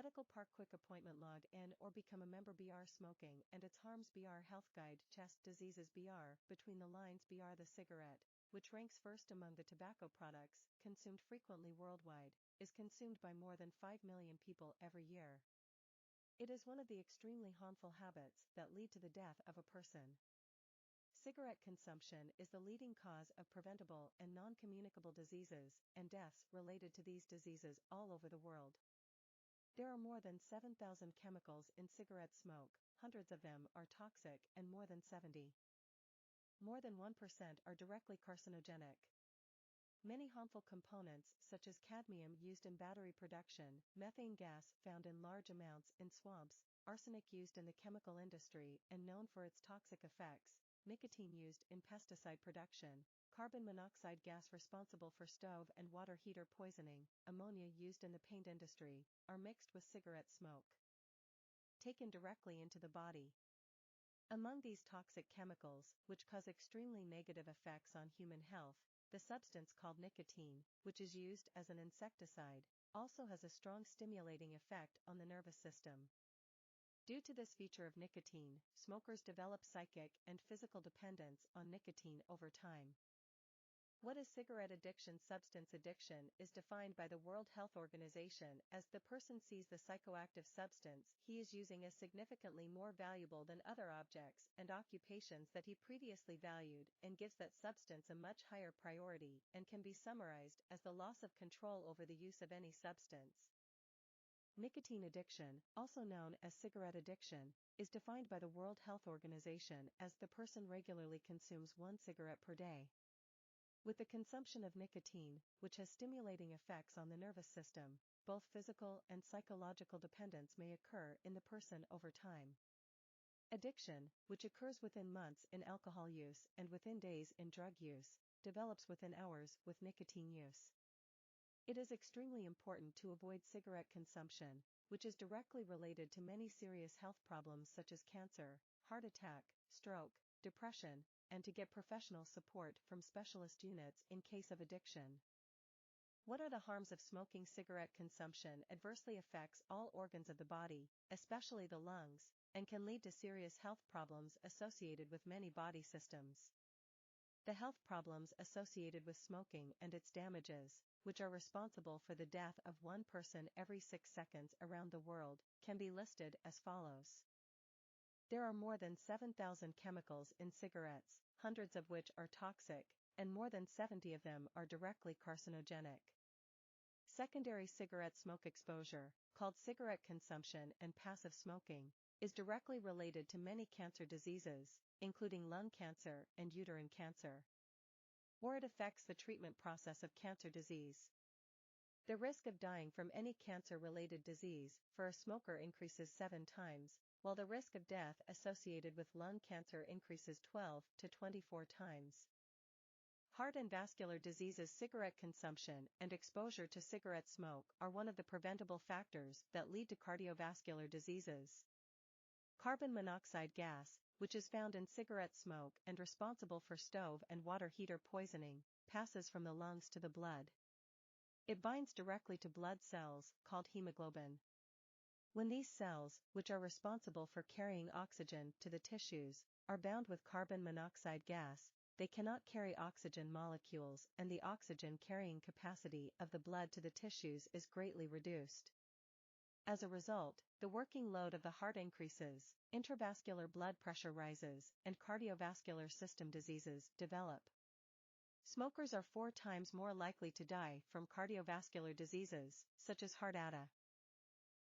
Medical Park Quick Appointment Log in or become a member BR Smoking and its Harms BR Health Guide Chest Diseases BR Between the Lines BR The cigarette, which ranks first among the tobacco products consumed frequently worldwide, is consumed by more than 5 million people every year. It is one of the extremely harmful habits that lead to the death of a person. Cigarette consumption is the leading cause of preventable and non-communicable diseases and deaths related to these diseases all over the world. There are more than 7,000 chemicals in cigarette smoke, hundreds of them are toxic and more than 1% are directly carcinogenic. Many harmful components such as cadmium used in battery production, methane gas found in large amounts in swamps, arsenic used in the chemical industry and known for its toxic effects, nicotine used in pesticide production, carbon monoxide gas responsible for stove and water heater poisoning, ammonia used in the paint industry, are mixed with cigarette smoke, taken directly into the body. Among these toxic chemicals, which cause extremely negative effects on human health, the substance called nicotine, which is used as an insecticide, also has a strong stimulating effect on the nervous system. Due to this feature of nicotine, smokers develop psychic and physical dependence on nicotine over time. What is cigarette addiction? Substance addiction is defined by the World Health Organization as the person sees the psychoactive substance he is using as significantly more valuable than other objects and occupations that he previously valued and gives that substance a much higher priority and can be summarized as the loss of control over the use of any substance. Nicotine addiction, also known as cigarette addiction, is defined by the World Health Organization as the person regularly consumes 1 cigarette per day. With the consumption of nicotine, which has stimulating effects on the nervous system, both physical and psychological dependence may occur in the person over time. Addiction, which occurs within months in alcohol use and within days in drug use, develops within hours with nicotine use. It is extremely important to avoid cigarette consumption, which is directly related to many serious health problems such as cancer, heart attack, stroke, depression, and to get professional support from specialist units in case of addiction. What are the harms of smoking? Cigarette consumption adversely affects all organs of the body, especially the lungs, and can lead to serious health problems associated with many body systems. The health problems associated with smoking and its damages, which are responsible for the death of 1 person every 6 seconds around the world, can be listed as follows. There are more than 7,000 chemicals in cigarettes, hundreds of which are toxic, and more than 70 of them are directly carcinogenic. Secondary cigarette smoke exposure, called cigarette consumption and passive smoking, is directly related to many cancer diseases, including lung cancer and uterine cancer. Or it affects the treatment process of cancer disease. The risk of dying from any cancer-related disease for a smoker increases 7 times, while the risk of death associated with lung cancer increases 12 to 24 times. Heart and vascular diseases. Cigarette consumption and exposure to cigarette smoke are one of the preventable factors that lead to cardiovascular diseases. Carbon monoxide gas, which is found in cigarette smoke and responsible for stove and water heater poisoning, passes from the lungs to the blood. It binds directly to blood cells, called hemoglobin. When these cells, which are responsible for carrying oxygen to the tissues, are bound with carbon monoxide gas, they cannot carry oxygen molecules and the oxygen carrying capacity of the blood to the tissues is greatly reduced. As a result, the working load of the heart increases, intravascular blood pressure rises, and cardiovascular system diseases develop. Smokers are 4 times more likely to die from cardiovascular diseases, such as heart attack.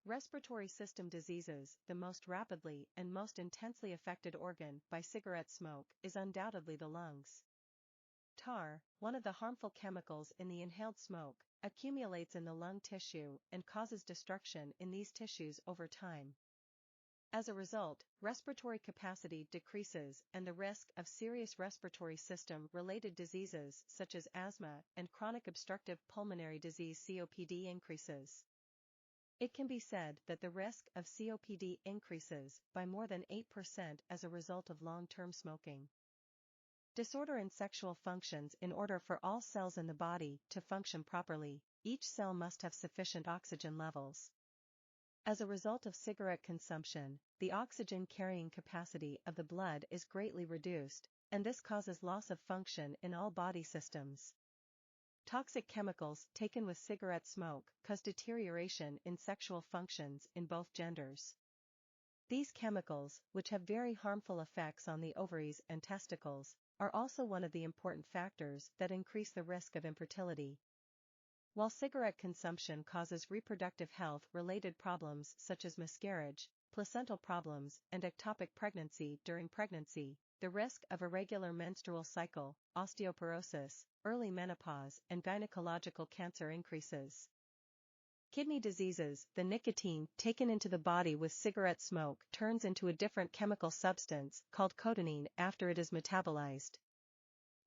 Respiratory system diseases. The most rapidly and most intensely affected organ by cigarette smoke is undoubtedly the lungs. Tar, one of the harmful chemicals in the inhaled smoke, accumulates in the lung tissue and causes destruction in these tissues over time. As a result, respiratory capacity decreases and the risk of serious respiratory system-related diseases such as asthma and chronic obstructive pulmonary disease (COPD) increases. It can be said that the risk of COPD increases by more than 8% as a result of long-term smoking. Disorder in sexual functions. In order for all cells in the body to function properly, each cell must have sufficient oxygen levels. As a result of cigarette consumption, the oxygen carrying capacity of the blood is greatly reduced, and this causes loss of function in all body systems. Toxic chemicals taken with cigarette smoke cause deterioration in sexual functions in both genders. These chemicals, which have very harmful effects on the ovaries and testicles, are also one of the important factors that increase the risk of infertility. While cigarette consumption causes reproductive health-related problems such as miscarriage, placental problems, and ectopic pregnancy during pregnancy, the risk of irregular menstrual cycle, osteoporosis, early menopause, and gynecological cancer increases. Kidney diseases. The nicotine taken into the body with cigarette smoke turns into a different chemical substance called cotinine after it is metabolized.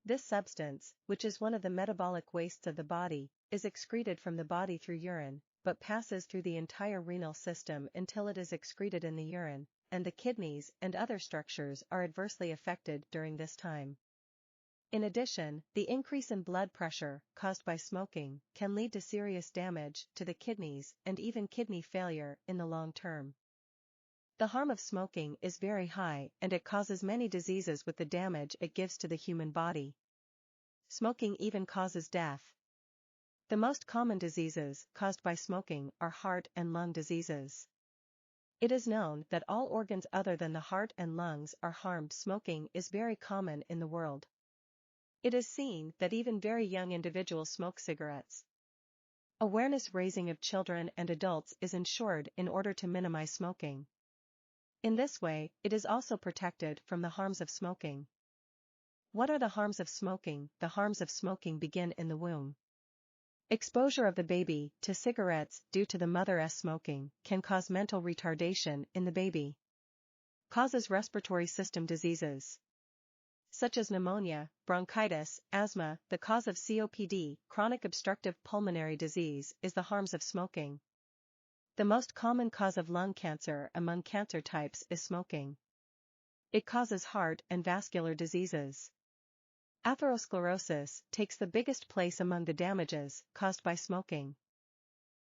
This substance, which is one of the metabolic wastes of the body, is excreted from the body through urine, but passes through the entire renal system until it is excreted in the urine, and the kidneys and other structures are adversely affected during this time. In addition, the increase in blood pressure caused by smoking can lead to serious damage to the kidneys and even kidney failure in the long term. The harm of smoking is very high and it causes many diseases with the damage it gives to the human body. Smoking even causes death. The most common diseases caused by smoking are heart and lung diseases. It is known that all organs other than the heart and lungs are harmed. Smoking is very common in the world. It is seen that even very young individuals smoke cigarettes. Awareness raising of children and adults is ensured in order to minimize smoking. In this way, it is also protected from the harms of smoking. What are the harms of smoking? The harms of smoking begin in the womb. Exposure of the baby to cigarettes due to the mother's smoking can cause mental retardation in the baby. Causes respiratory system diseases such as pneumonia, bronchitis, asthma. The cause of COPD, chronic obstructive pulmonary disease, is the harms of smoking. The most common cause of lung cancer among cancer types is smoking. It causes heart and vascular diseases. Atherosclerosis takes the biggest place among the damages caused by smoking.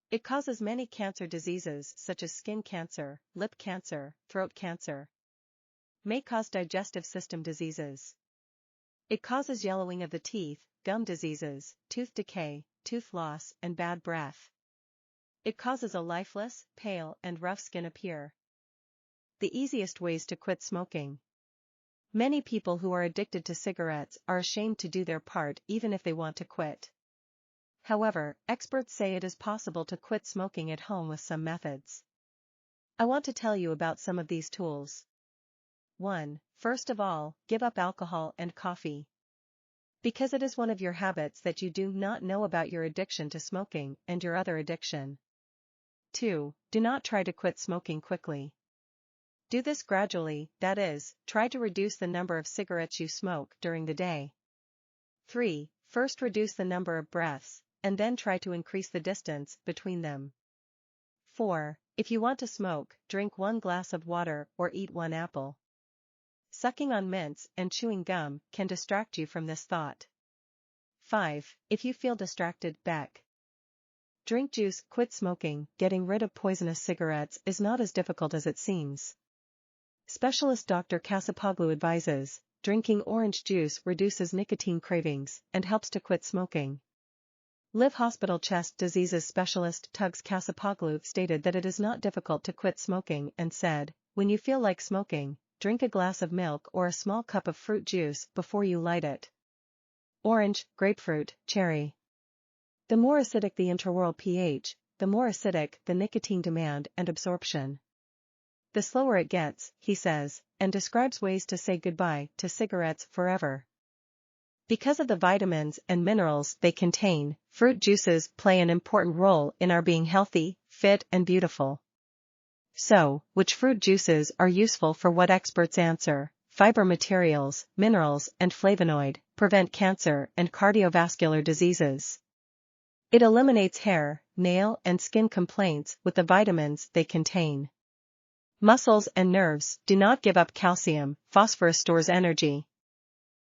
It causes many cancer diseases such as skin cancer, lip cancer, throat cancer. May cause digestive system diseases. It causes yellowing of the teeth, gum diseases, tooth decay, tooth loss, and bad breath. It causes a lifeless, pale, and rough skin appear. The easiest ways to quit smoking. Many people who are addicted to cigarettes are ashamed to do their part even if they want to quit. However, experts say it is possible to quit smoking at home with some methods. I want to tell you about some of these tools. 1. First of all, give up alcohol and coffee. Because it is one of your habits that you do not know about your addiction to smoking and your other addiction. 2. Do not try to quit smoking quickly. Do this gradually, that is, try to reduce the number of cigarettes you smoke during the day. 3. First reduce the number of breaths, and then try to increase the distance between them. 4. If you want to smoke, drink 1 glass of water or eat 1 apple. Sucking on mints and chewing gum can distract you from this thought. 5. If you feel distracted, drink juice. Quit smoking. Getting rid of poisonous cigarettes is not as difficult as it seems. Specialist Dr. Kasapoglu advises, drinking orange juice reduces nicotine cravings and helps to quit smoking. Live Hospital chest diseases specialist Tugs Kasapoglu stated that it is not difficult to quit smoking and said, when you feel like smoking, drink a glass of milk or a small cup of fruit juice before you light it. Orange, grapefruit, cherry. The more acidic the intraoral pH, the more acidic the nicotine demand and absorption. The slower it gets, he says, and describes ways to say goodbye to cigarettes forever. Because of the vitamins and minerals they contain, fruit juices play an important role in our being healthy, fit, and beautiful. So, which fruit juices are useful for what? Experts answer: fiber materials, minerals, and flavonoid, prevent cancer and cardiovascular diseases. It eliminates hair, nail, and skin complaints with the vitamins they contain. Muscles and nerves. Do not give up calcium. Phosphorus stores energy.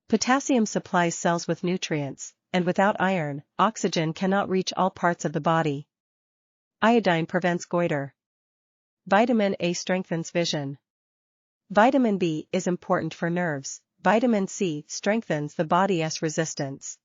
Potassium supplies cells with nutrients, and without iron, oxygen cannot reach all parts of the body. Iodine prevents goiter. Vitamin A strengthens vision. Vitamin B is important for nerves. Vitamin C strengthens the body's resistance.